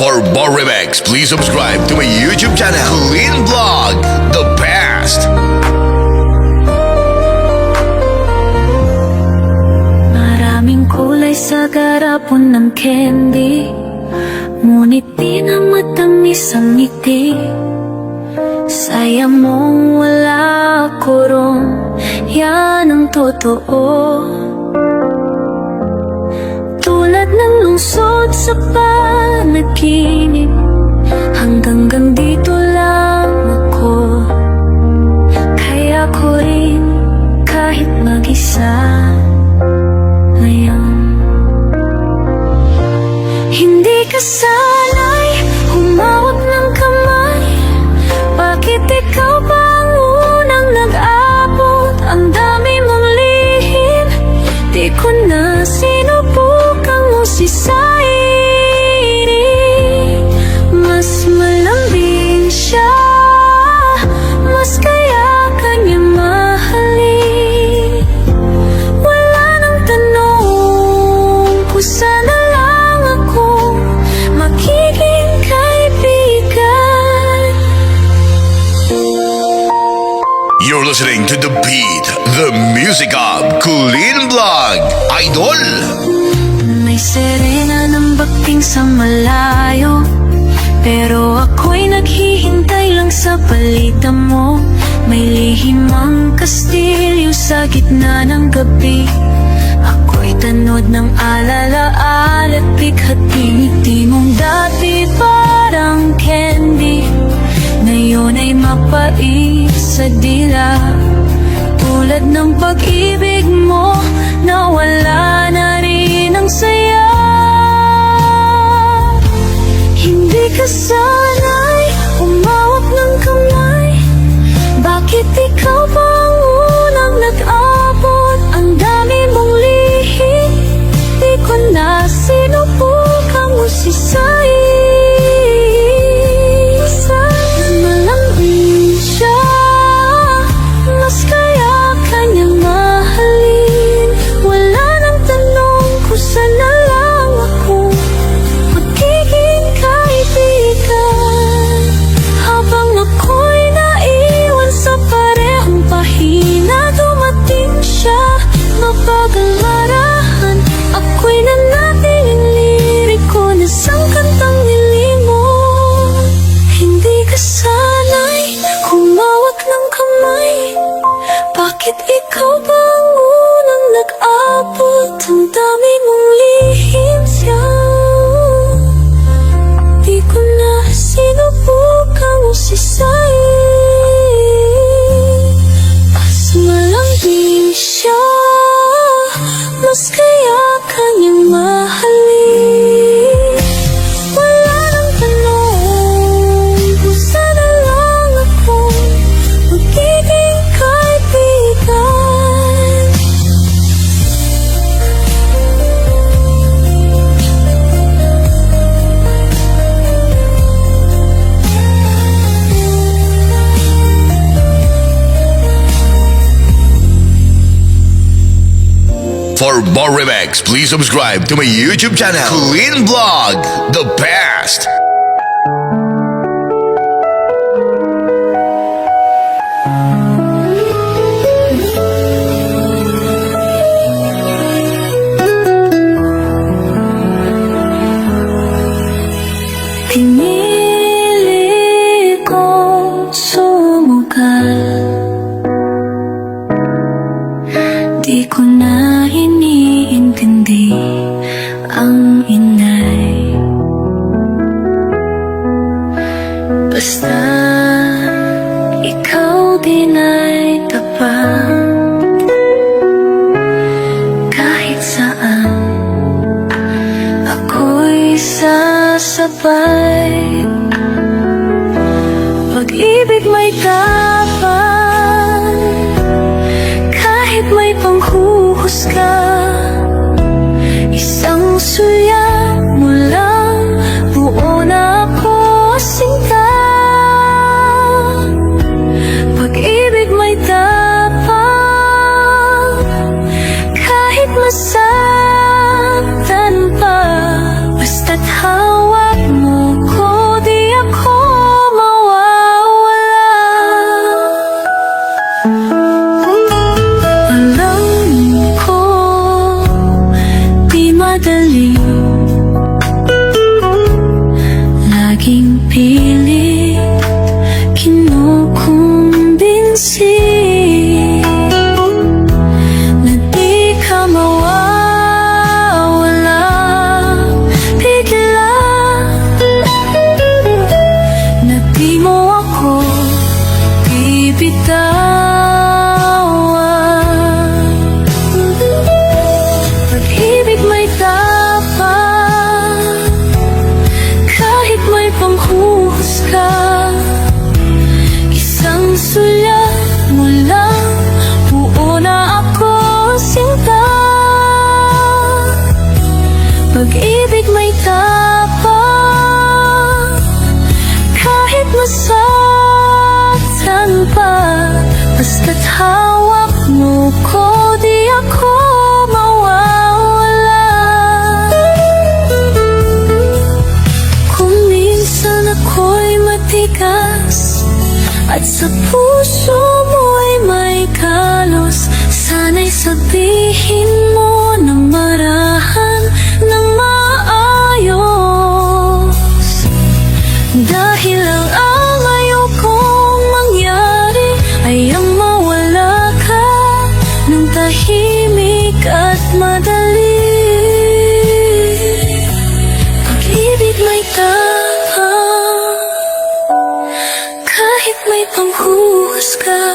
For more remix, please subscribe to my YouTube channel, Clean Vlog, The Best. Maraming kulay sa garapon ng candy, ngunit di na matamis ang ngiti. Saya mong wala ako ron, yan ang totoo. Tulad ng lungsod sa panaginip, hanggang dito lang ako. Kaya ko rin kahit mag-isa ngayon. Hindi ka sanay humawak ng kamay, bakit ikaw ba ang unang nag-abot? Ang dami mong lihim, di ko na sinubukang usisain. Mas malambing siya, mas kaya kanya mahalin. Wala nang tanong kung sana lang ako magiging kaibigan. You're listening to The Beat, the music of Clean Vlog, Idol. May sirena ng bakting sa malayo, pero ako'y naghihintay lang sa palitan mo. May lihim ang kastilyo sa gitna ng gabi. Ako'y tanod ng alala-ala at bighati-ngiti mong dati parang candy, ngayon ay mapait sa dila. Tulad ng pag-ibig mo, nawala na rin ang saya. Hindi ka sanay umawak ng kamay, bakit ikaw ba ang unang nag-abot? Ang dami mong lihim, di ko na sinubukang usisain. Malambing siya, mas kaya kanyang mahalin. Wala nang tanong kung sana lang ako magiging kaibigan. Habang ako'y naiwan sa parehong pahina, dumating siya, mabagal marahan. Ako'y nanatiling liriko na sang kantang nilimon. Hindi ka sanay humawak ng kamay, bakit ikaw ba ang unang nag-abot? Ang dami mong lihim siya, di ko na sinubukang usisain. Mas malambing siya, mas kaya kanyang mahalin. Wala nang tanong kung sana lang ako magiging kaibigan. For more remix, please subscribe to my YouTube channel, Clean Vlog, The Best. Pinili kong sumugal, di ko na iniintindi ang inay. Basta ikaw din ay tapat, kahit saan ako'y sasabay. Pag-ibig may tapat, kahit may panghuhusga. Isang sulyap mo lang, buo na ako sinta. Pag-ibig may tapat, kahit masaktan pa, basta't hawak mo Sabihin mo na marahan ng maayos, dahil ang ayokong mangyari ay ang mawala ka ng tahimik at madali. Pag-ibig may tapang, kahit may panghuhusga.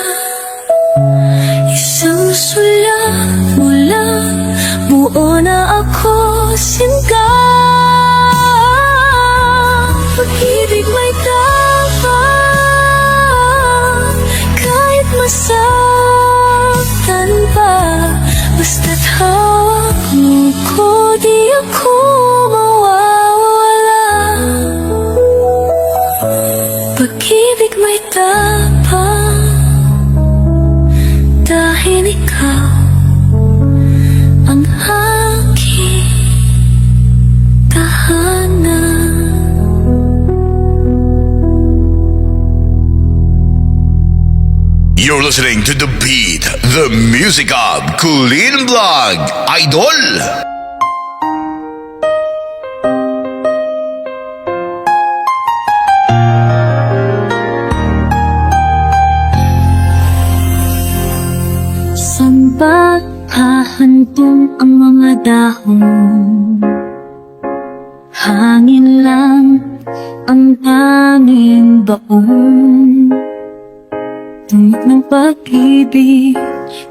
Isang sulat mo lang, buo na ako sinta. Pag-ibig may tapang, kahit masaktan pa. Basta't hawak mo ko, di ako mawawala. Pag-ibig may tapang, dahil ikaw ang aking tahanan. You're listening to The Beat, the music of Kulin Vlog, Idol! Saan ba hahantong ang mga dahon? Hangin lang ang tanging baon, tungkol ng pag-ibig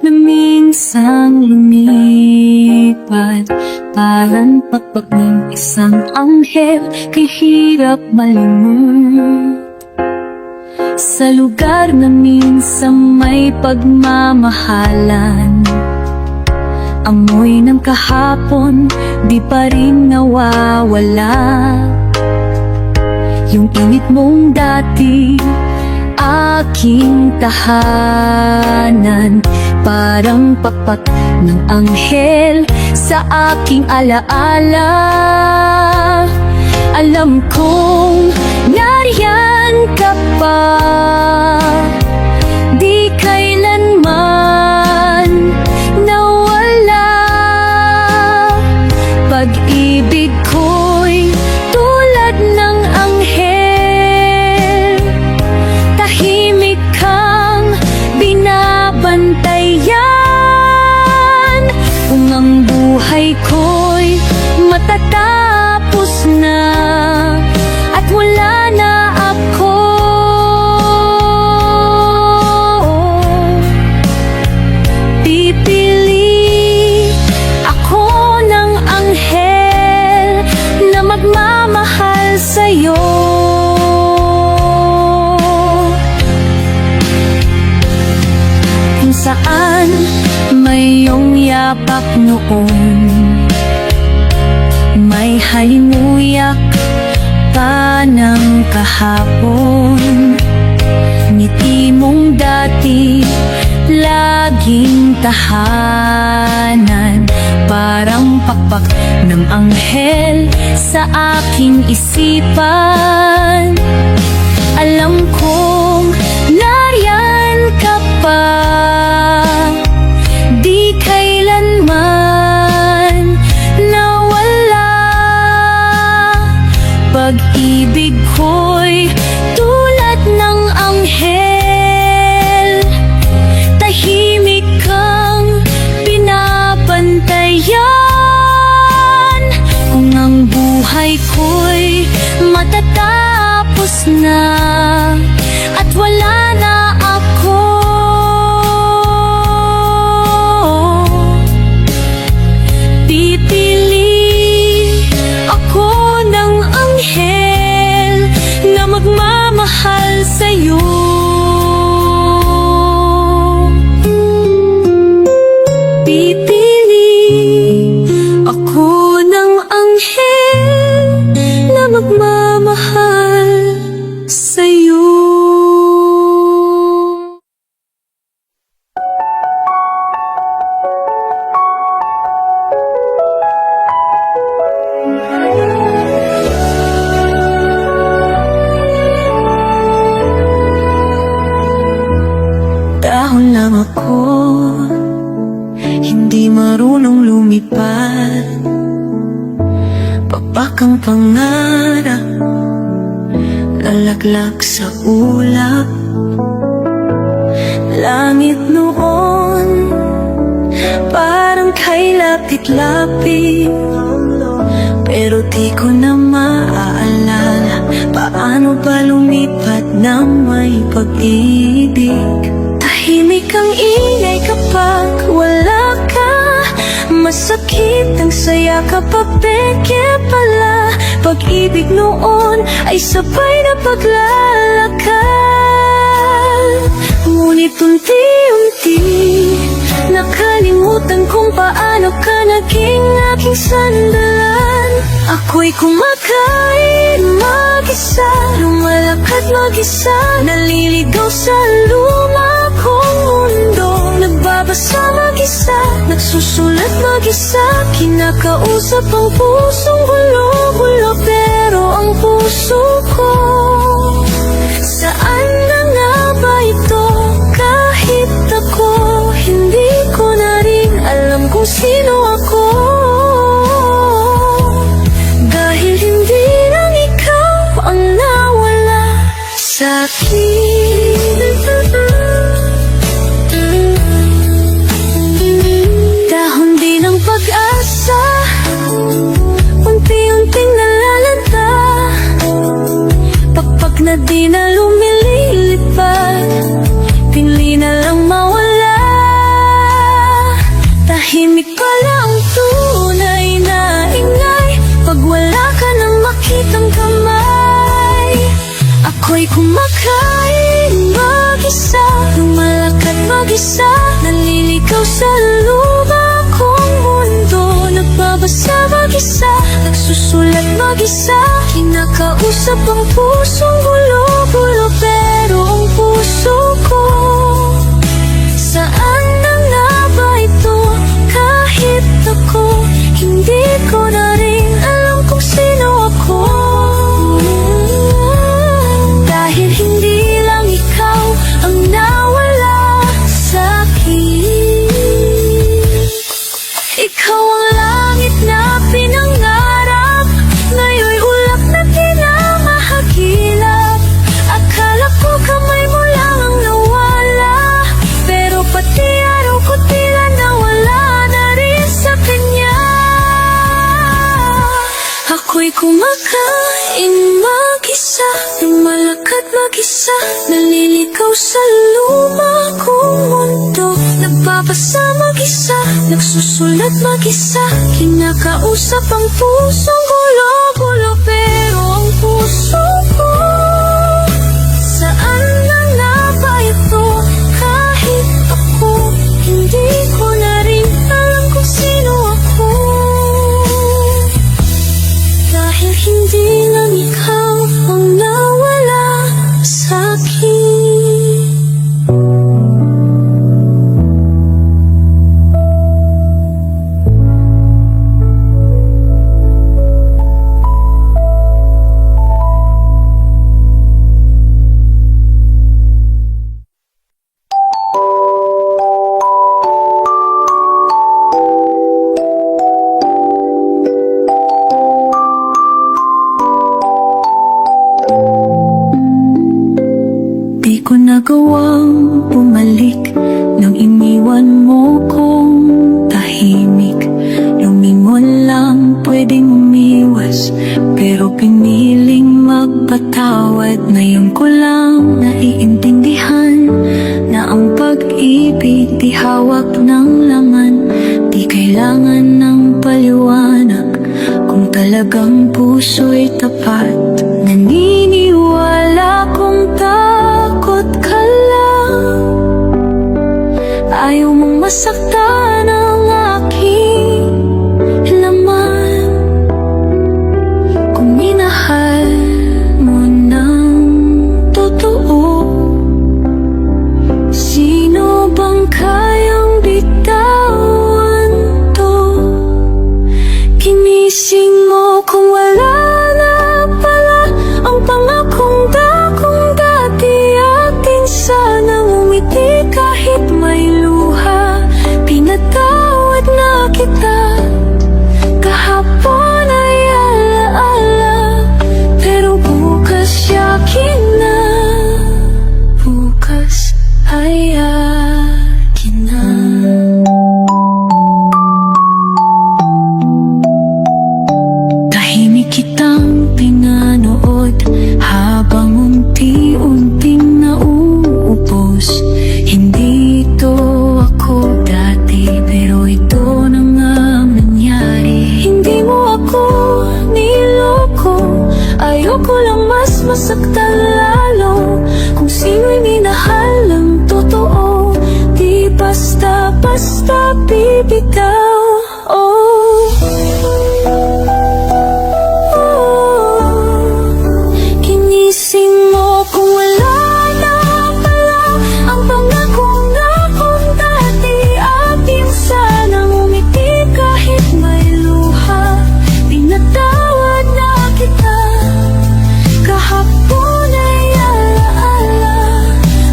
na minsang lumipat. Parang pagpag ng isang anghel, kay hirap malingon. Sa lugar na minsan may pagmamahalan, amoy ng kahapon di pa rin nawawala. Yung init mong dati, aking tahanan, parang pakpak ng anghel sa aking alaala. Alam kong nariyan ka pa, di kailanman nawala. Pag-ibig ko'y tulad ng anghel, tahimik kang binabantayan. Kung ang buhay ko'y matatapos na at wala na ako, pipili ako ng anghel na magmamahal sa'yo. Kung saan may iyong yapak noon, may halimuyak pa ng kahapon. Ngiti mong dati, laging tahanan, parang pakpak ng anghel sa aking isipan. Alam kong nariyan ka pa, di kailanman nawala. Pag-ibig ko'y tulad ng anghel, tahimik kang binabantayan. Kung ang buhay ko'y matatapos na at wala na ako, pipili ako ng anghel na magmamahal sa'yo. Pipili ako ng anghel na magmamahal sa'yo. Dahon lang ako, hindi marunong lumipad. Papakang pangarap, lalaglag sa ulap. Langit noon, parang kay lapit-lapit. Pero di ko na maaalala paano ba lumipat ng may pag-ibig. Tahimik ang ingay kapag wala ka, masakit ang saya kapag peke pala. Pag-ibig noon ay sabay na paglalakad. Ngunit unti-unti nakalimutan kung paano ka naging aking sandalan. Ako'y kumakain mag-isa, lumalakad mag-isa, naliligaw sa luma kong mundo. Nagbabasa mag-isa, nagsusulat mag-isa, kinakausap ang pusong gulo-gulo. Pero ang puso ko, saan na nga ba ito? Kahit ako, hindi ko na rin alam kung sino ako. Dahil hindi lang ikaw ang nawala sa'kin. Dahon din ang pag-asa, unti-unting nalalanta. Pakpak na di na lumilipad, pinli na lang mawala. Tahimik pala ang tunay na ingay pag wala ka nang makitang kamay. Ako'y kumakain mag-isa, lumalakad mag-isa, naliligaw sa luma kong mundo. Nagbabasa mag-isa, nagsusulat mag-isa, kinakausap ang pusong gulo-gulo. Pero ang puso ko, saan na nga ba ito? Kahit ako, hindi ko na rin alam kung sino ako. Dahil hindi lang ikaw ang nawala sa'kin. Ikaw ang langit na pinangarap, ngayon'y ulap na di na mahagilap. Akala ko kamay mo lang ang nawala, pero pati araw ko tila nawala na rin sa kanya. Ako'y kumakain mag-isa, lumalakad mag-isa, naliligaw sa luma kong mundo. Nagbabasa mag-isa, nagsusulat mag-isa, kinakausap ang pusong gulo-gulo. Pero ang puso ko, saan na nga ba ito? Kahit ako, hindi ko na rin alam kung sino ako. Dahil hindi lang ikaw ang nawala sa'kin. Di ko nagawang bumalik nang iniwan mo kong tahimik. Lumingon lang, pwedeng umiwas, pero piniling magpatawad. Ngayon ko lang naiintindihan na ang pag-ibig di hawak ng laman. Di kailangan ng paliwanag kung talagang puso'y tapat. Naniniwala kong takot ka lang, ayaw mong masaktan ang aking laman. Kung minahal mo ng totoo, sino bang kayang bitawan to? Ginising mo kung wala na pala ang pangakong dati. Atin sanang umiti kahit may luha. bibitaw. Oh, ginising mo kung wala na pala ang pangakong akong dati. Aking sanang umiti kahit may luha. Pinatawad na kita kahapon ay alaala,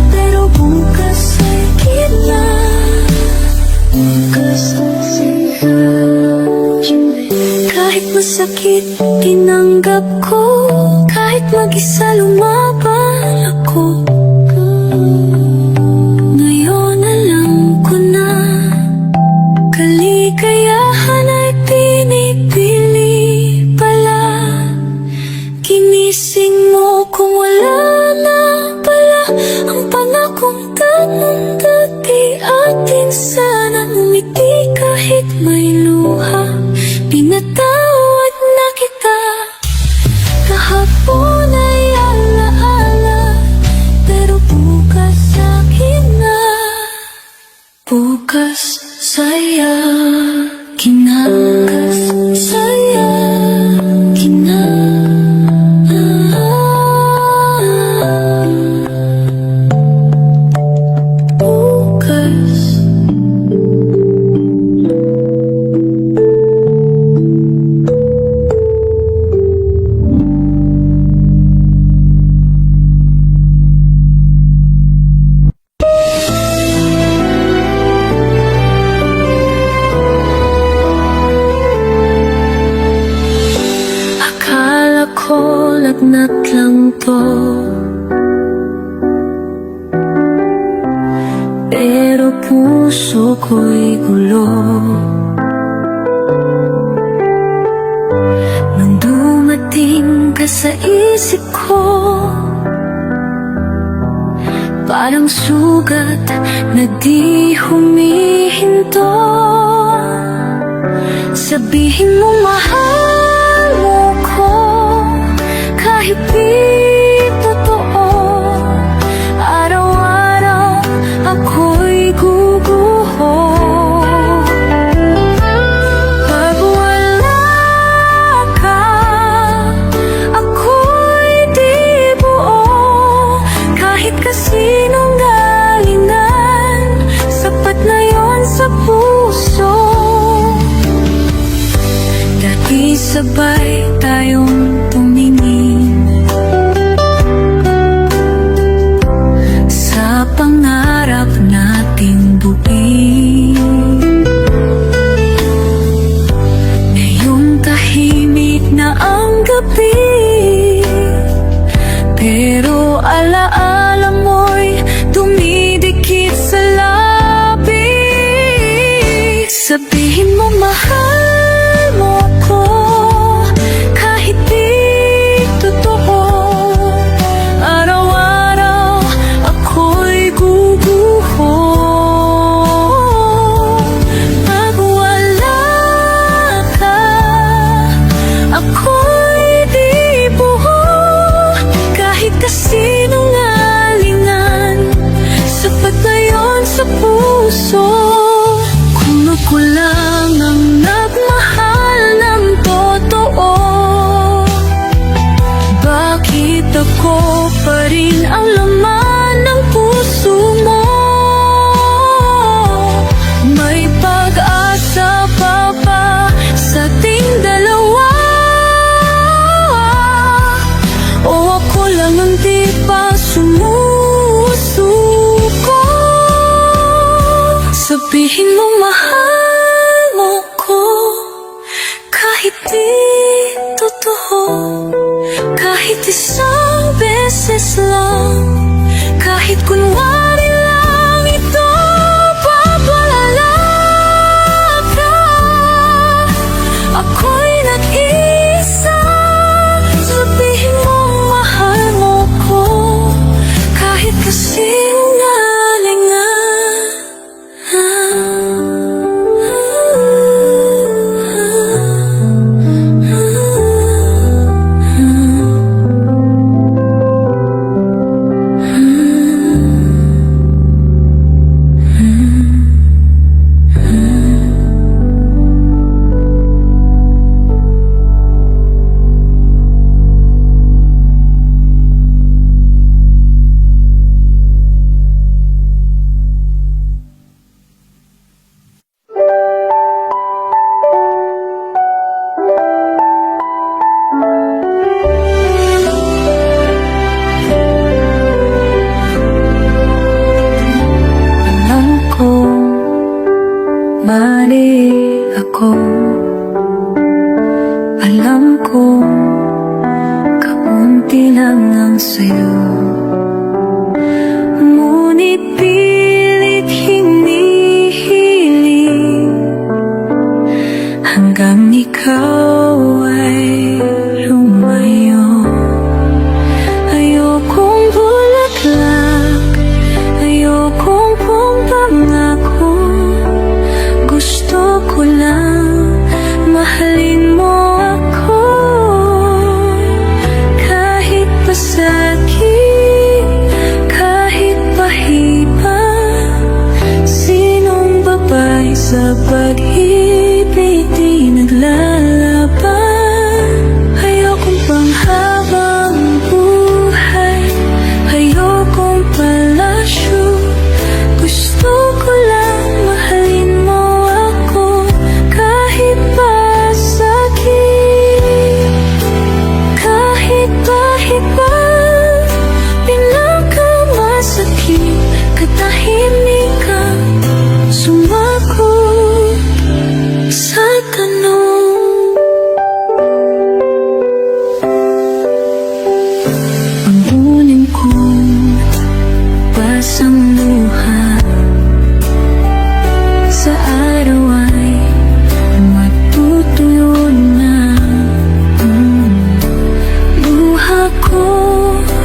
pero bukas ay gitna. Bukas ay kahit masakit, tinanggap ko. Kahit mag-isa lumaban ako. Ngayon alam ko na kaligayahan ay pinipili pala. Ginising mo kung wala na pala ang pangakong tanong dati. Atin sana umiti kahit may luha. Pinatawad na kita kahapon ay alaala, pero bukas akin na. Bukas saya kina. Bukas saya kina. Bukas. Akala ko lagnat lang to, pero puso ko'y gulo. Nung dumating ka sa isip ko, parang sugat na di humihinto. Sabihin mo mahal mo ko kahit di totoo. Araw-araw ako'y guguho. Pag wala ka, ako'y di buo. Kahit kasinungalingan, sapat na yon sa puso. Dati sabay tayong tumingin sa pangarap nating buuin. Ngayong tahimik na ang gabi, pero alaala mo'y dumidikit sa labi. Sabihin mo mahal mo ko kahit di totoo. Araw-araw ako'y guguho. Pag wala ka, ako'y di buo. Kahit kasinungalingan, sapat na yon sa puso. Kung kulang ang ako. Alam ko, kaunti lang ang sayo. Ngunit pilit hinihiling hanggang ikaw ay lumayo. Ayokong bulaklak, ayokong pangako. Gusto ko lang mahalin mo ako. Kahit pasakit, kahit pahiba, sinong babae sa pag-ibig di naglalaban? Ayokong panghabang buhay, ayokong palasyo. Gusto ko lang mahalin mo ako. Kahit pasakit, kahit pahiba, pinakamasakit, katahimikan, sumagot sa tanong. Pangulin kong basang luha sa araw ay matutuyo na. Luha ko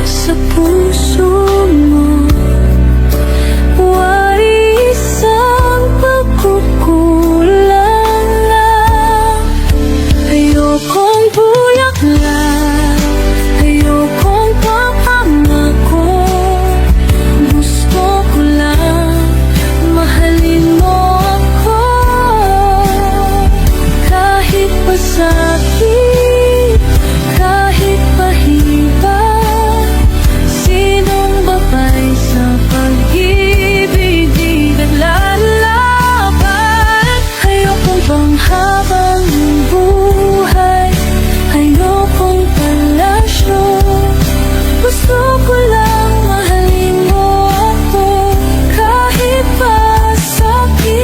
sa puso mo, wari isang pagkukulang lang. Ayokong bulaklak, ayokong pangako. Gusto ko lang mahalin mo ako. Kahit pasakit, kahit pahiba, sinong babae sa pag-ibig di naglalaban? Ayokong panghabang buhay, ayokong palasyo. Gusto ko lang mahalin mo ako. Kahit pasakit,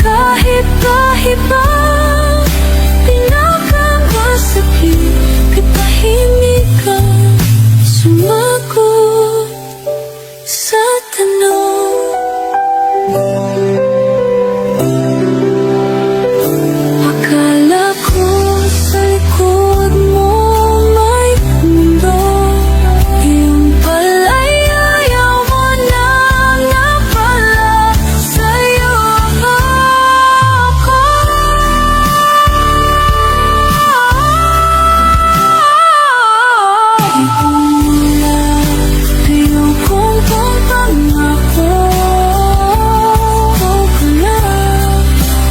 kahit pahiba, pinakamasakit, katahimikan, sumagot sa tanong. Akala ko sa likod mo may mundo, yung pala'y ayaw mo na nga pala. Sa'yo ako. Ayokong pangako. Ko lang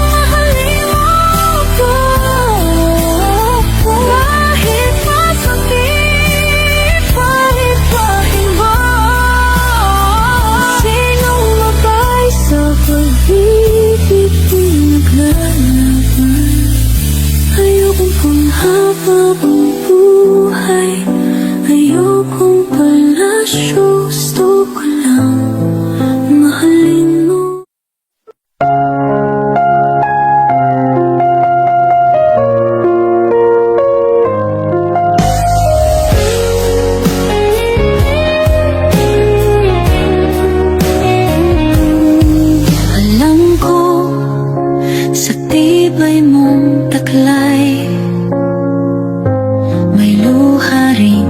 mahalin mo ako. Kahit masakit, kahit pahiba, sinong mabay sa pag-ibig di naglalaban? Ayokong panghabang buhay, ayokong palasyo. Gusto ko lang mahalin mo. Alam ko sa tibay mong taklay, may luha ring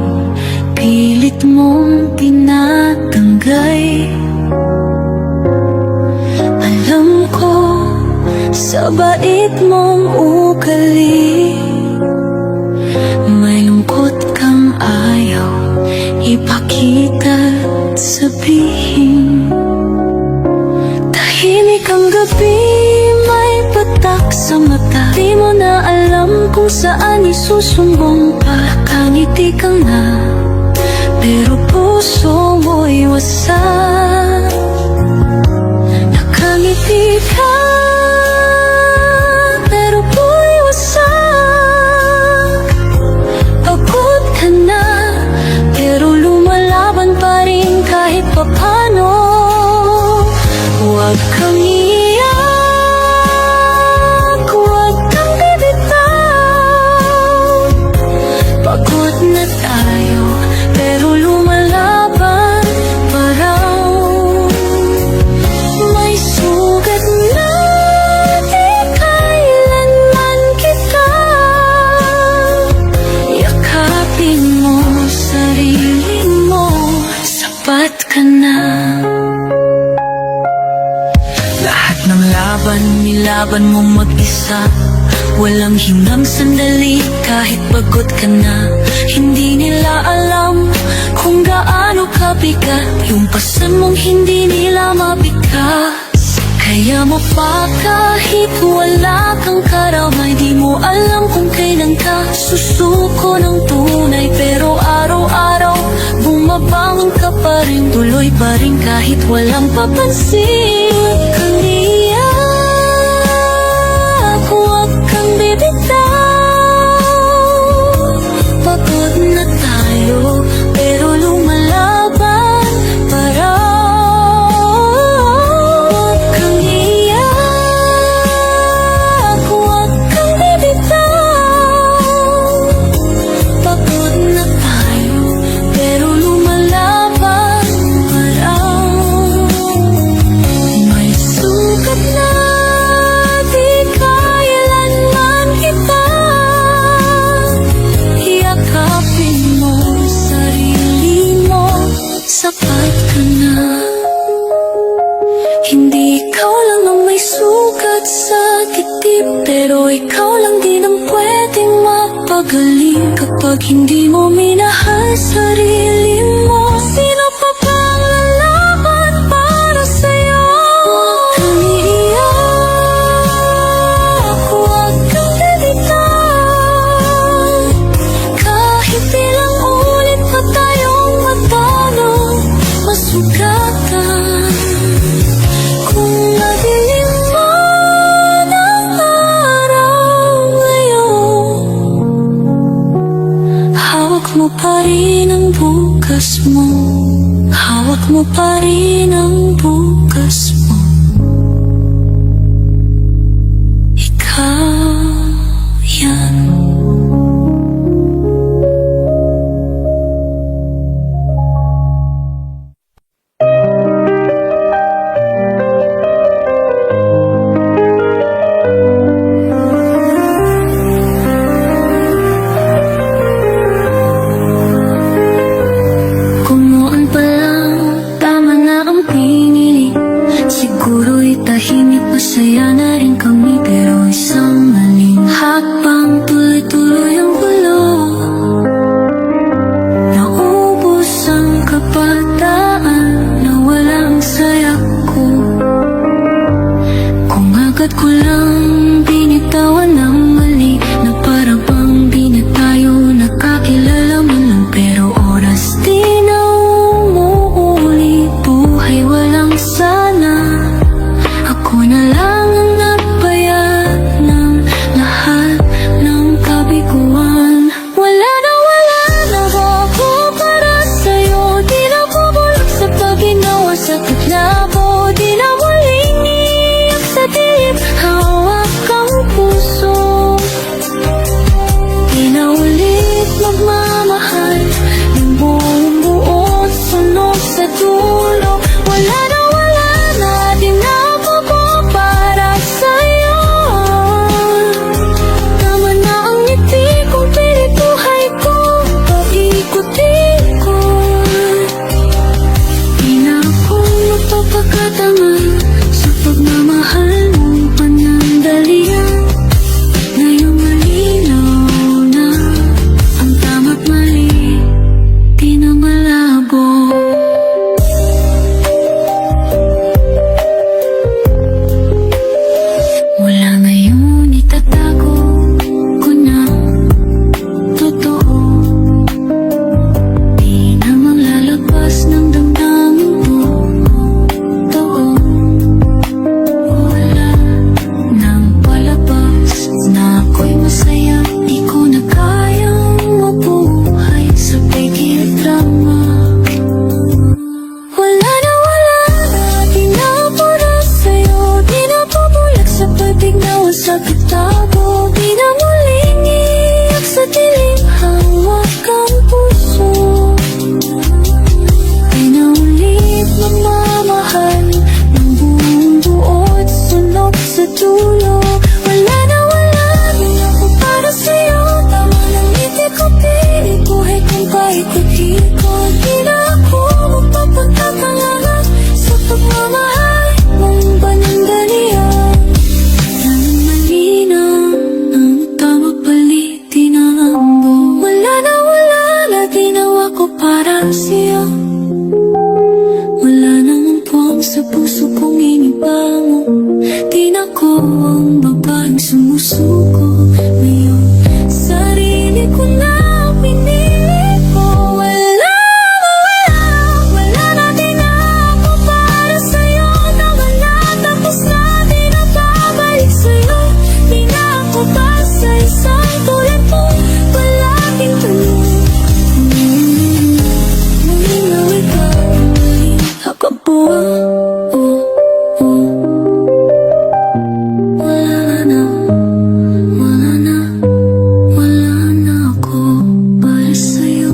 pilit mong tinatanggay. Alam ko sa bait mong ugali, may lungkot kang ayaw ipakita at sabihin. Tahimik ang gabi, may patak sa mata. Di mo na alam kung saan isusumbong pa. Nakangiti ka nga, pero puso mo'y wasak. Nakangiti ka, pero pu'y wasak. Pagod ka na, pero lumalaban pa rin kahit papano. Huwag kang iiyak, Ang laban, nilaban mo mag-isa. Walang hingang sandali kahit pagod ka na. Hindi nila alam kung gaano kabigat yung pasan mong hindi nila mabikas. Kaya mo pa kahit wala kang karamay, di mo alam kung kailan ka susuko ng tunay. Pero araw-araw bumabangon ka pa rin, tuloy pa rin kahit walang papansin. Huwag kang iyak, huwag kang bibitaw. Pagod na tayo pero lumalaban pa raw. Huwag kang iyak, huwag kang bibitaw. Pagod na tayo pero lumalaban pa raw. May sugat na di kailanman kita. Yakapin mo sarili mo, sapat ka na. Hindi ikaw lang ang may sugat sa dibdib, pero ikaw lang din ang pwedeng mapagaling. Kapag hindi mo minahal sarili mo, sino pa bang lalaban para sa'yo? Huwag kang iiyak, huwag kang bibitaw. Kahit ilang ulit pa tayong matalo, masugatan. Kung madilim man ang araw ngayon, hawak mo pa rin ang bukas mo. Hawak mo pa rin ang bukas mo. Ikaw yan. Kung noon pa lang tama na ang pinili, siguro'y tahimik masaya na rin kami. Pero isang maling hakbang, tuloy-tuloy ang gulo. Naubos ang kabataan, nawala ang saya ko. Kung agad ko lang binitawan ang mali, na para bang di na tayo nakakilala man lang. Pero oras di na umuuli, buhay walang sana. Ako na lang ang nagbayad ng lahat ng kabiguan. Wala na ako para sa'yo. Di na bubulok sa pag-ginawa sa kitlabo. Di na muling iiyak sa dilim, hawak ang puso. Di na ulit magmamahal ng buong buo, sunog sa dulo. Wala na, di na ako para sa'yo. Tama na ang ngiti kong pinituhay ko, paikot-ikot. Di na ako magpapakatangan sa pagmamahal mong panandalian. Ngayong malinaw na ang tama't mali, di na malabo. Mula ngayon itatago ko na totoo. Di na maglalabas ng damdamin ko, totoo. Wala nang palabas na ako'y masaya. Di ko na kayang mabuhay sa pigil drama. Wala na, di na para sa'yo. Di na bubulak sa pagtignawa sa kitabo. Di na muling iiyak sa dilim, hawak ang puso. Di na ulit magmamahal ng buong buod, sunog sa dulo. Wala na, di na ako para sa'yo. Tama ng ngiti ko, pilit buhay kong paikot-ikot. Di na ako magpapagkakalangan sa pagmamahal mong panandalian. puso ko ngayon. Sarili ko na pinili ko. Wala na din ako para sa'yo. Tama na, tapos na, di na babalik sa'yo. Di na ako pa sa isang tulad mo, palaging tanong. Malinaw ikaw, ako po wala na ako para sa'yo.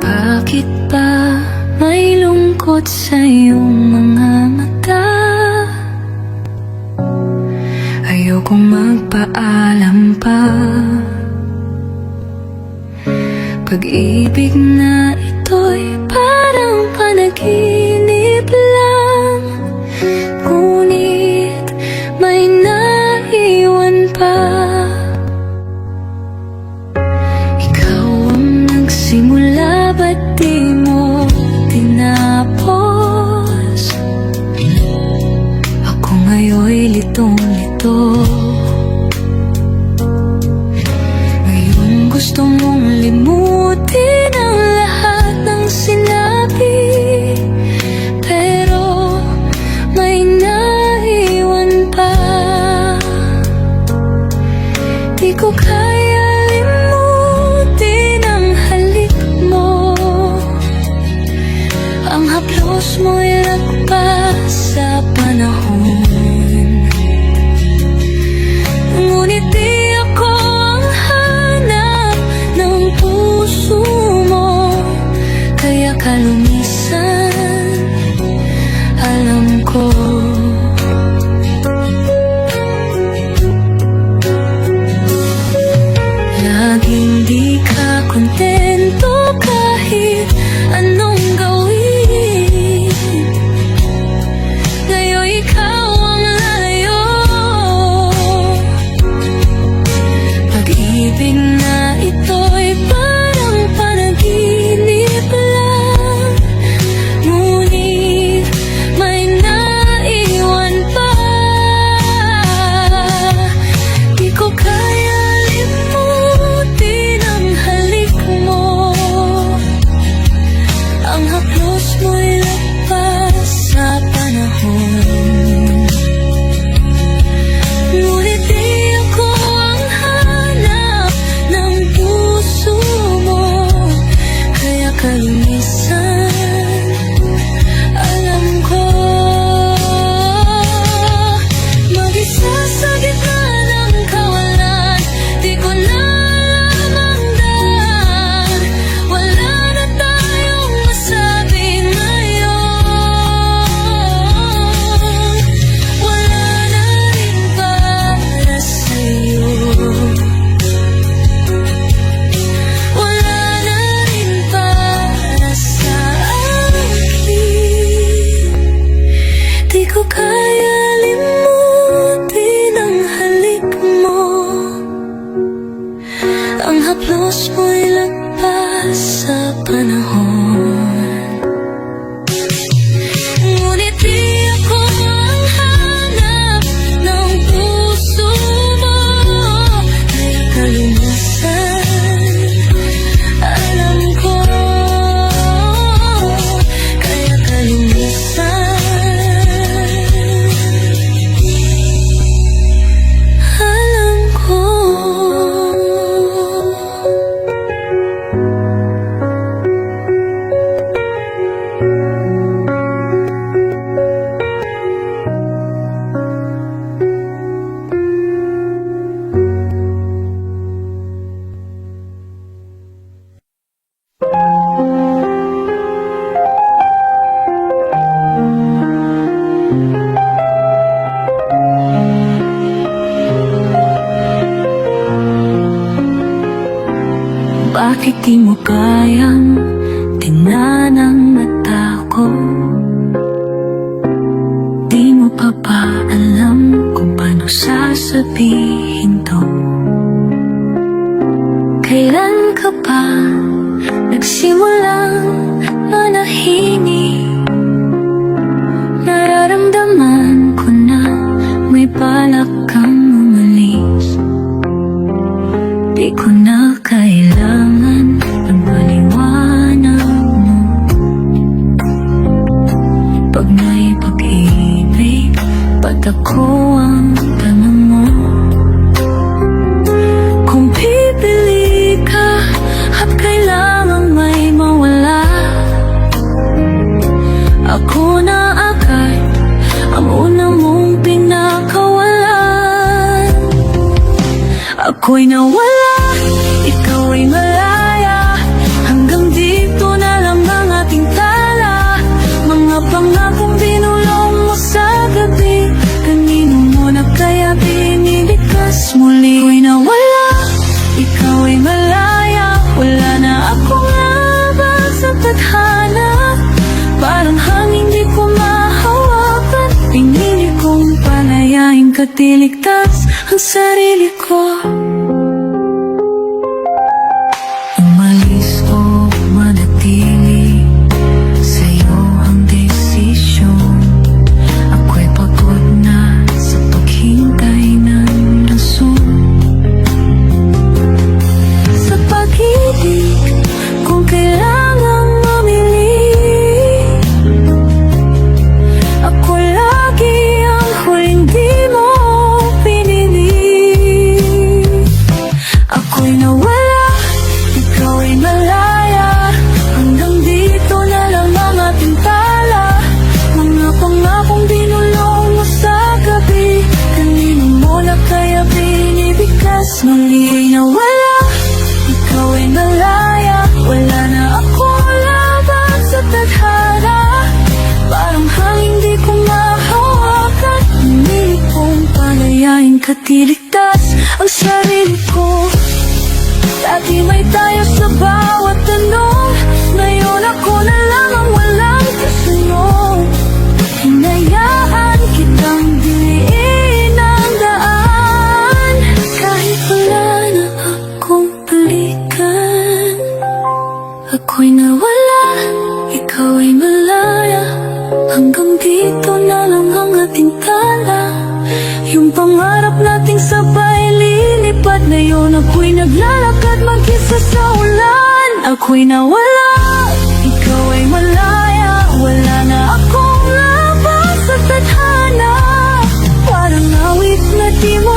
Bakit ba may lungkot sa iyong mga mata? Ayokong magpaalam pa. Pag-ibig na ito'y parang panaginip lang, ngunit may naiwan pa. Ikaw ang nagsimula, ba't di mo tinapos? Ako ngayon'y litong-lito. Ngayon gusto mong limutin ang lahat ng sinabi, pero may naiwan pa. Di ko kaya limutin ang halik mo. Ang haplos mo'y lagpas sa panahon, ngunit di ako ang hanap ng puso mo. Kaya ka lumisan, alam ko. Laging di ka kontento kahit anong gawin. Ngayon ikaw ang lalayo. Pag-ibig na ito'y parang panaginip lang, ngunit may naiwan pa. Di ko kaya limutin ang halik mo. Ang haplos mo'y lagpas sa panahon, ngunit di ako ang hanap ng puso mo. Kaya ka lumisan, alam ko. Mag-isa sa gitna ng kawalan, di ko na alam ang daan. Wala na tayong masabi ngayon. Wala na rin para sa'yo. Wala na rin para sa akin. Di ko kaya limutin ang halik mo. Ang haplos mo'y lagpas sa panahon, ngunit di ako ang hanap ng puso mo. Kaya ka lumisan, alam ko. Kaya ka lumisan, alam ko. Bakit di mo kayang tingnan ang mata ko? Di mo pa ba alam kung paano sa sasabihin to? Kailan ka pa nagsimulang manahimik? Nararamdaman ko na may balak kang umalis. Di ko na kailangan ng paliwanag mo. Pag may pag-ibig, ba't ako ang tanong mo? Kung pipili ka at kailangan may mawala, ako na agad ang una mong pinakawalan. Ako'y nawala, ikaw ay malaya. Hanggang dito na lang ang ating tala. Mga pangakong binulong mo sa gabi, kanino mo na kaya binibigkas muli? Ako'y nawala, ikaw ay malaya. Wala na akong labas sa tadhana. Parang hangin di ko mahawakan. Pinili kong palayain katiligtas ang sarili ko. Umalis o manatili, sa'yo ang desisyon. Ako'y pagod na sa paghintay ng rason. Sa pag-ibig, kung kailangan mamili, ako lagi ang huling di mo pinili. Ako'y nawala, ikaw ay malaya. Hanggang dito na lang ang ating tala. Mga pangakong binulong mo sa gabi, kanino mo na kaya binibigkas muli? Ako'y nawala, ikaw ay malaya. Wala na akong laban sa tadhana. Parang hangin di ko mahawakan. Pinili kong palayain katiligtas ang sarili ko. Dati may tayo sa bawat tanong, ngayon ako na lang ang walang kasunod. Hinayaan kitang diliin ang daan, kahit wala na akong balikan. Ako'y nawala, ikaw ay malaya. Hanggang dito na lang ang ating tala. Yung pangarap nating sabay lilipad, ngayon ako'y naglalakad mag-isa sa ulan. Ako'y nawala, ikaw ay malaya. Wala na akong laban sa tadhana. Parang awit na di mo